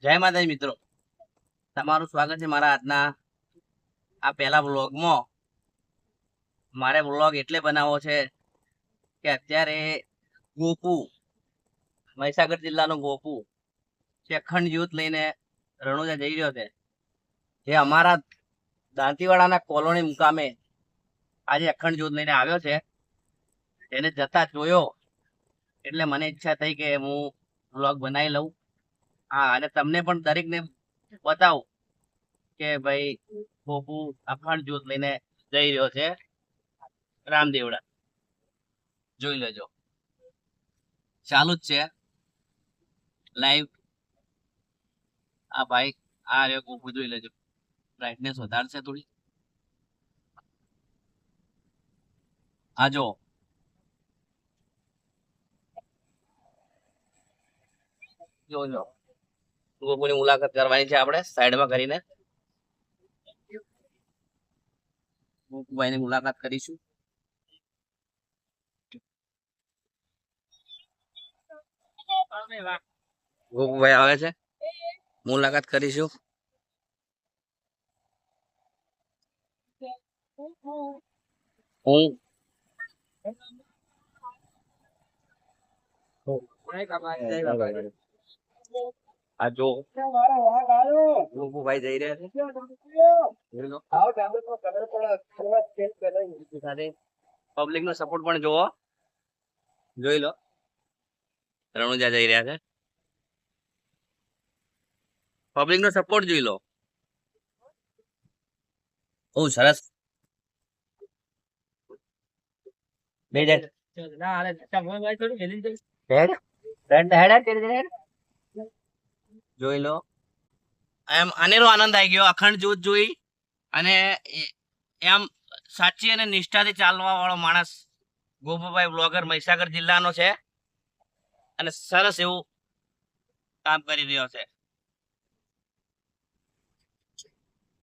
જય માતાજી મિત્રો, તમારું સ્વાગત છે મારા આજના આ પહેલા વ્લોગમાં. મારે વ્લોગ એટલે બનાવવો છે કે અત્યારે ગોપુ, મહીસાગર જિલ્લાનો ગોપુ જે અખંડ જ્યોત લઈને રણુજા જઈ રહ્યો છે. જે અમારા દાંતીવાડાના કોલોની મુકામે આજે અખંડ જ્યોત લઈને આવ્યો છે. એને જતા જોયો એટલે મને ઈચ્છા થઈ કે હું વ્લોગ બનાવી લઉં. હા, અને તમને પણ દરેકને બતાવું કે ભાઈ ગોપુ અખંડ જ્યોત લઈને જઈ રહ્યો છે રામદેવડા. જોઈ લેજો, ચાલુ જ છે લાઈવ. આ ભાઈ આ રહ્યો ગોપુ, જોઈ લેજો. બ્રાઇટનેસ વધારશે થોડી. આ જો જોજો, ગોપુની મુલાકાત કરવાની છે આપણે સાઈડમાં કરીને. ગોપુભાઈની મુલાકાત કરીશું. ગોપુભાઈ આવે છે, મુલાકાત કરીશું. હું આ જો ગોપુભાઈ જઈ રહ્યા છે. પબ્લિક નો સપોર્ટ પણ જોવો, જોઈ લો. રણુજા જઈ રહ્યા છે, પબ્લિક નો સપોર્ટ જોઈ લો. બહુ સરસ. જોઈ લો. એમ અનેરો આનંદ આવી ગયો અખંડ જ્યોત જોઈ. અને એમ સાચી અને નિષ્ઠાથી ચાલવા વાળો માણસ ગોપુભાઈ બ્લોગર મહીસાગર જિલ્લાનો છે અને સરસ એવું કામ કરી રહ્યો છે.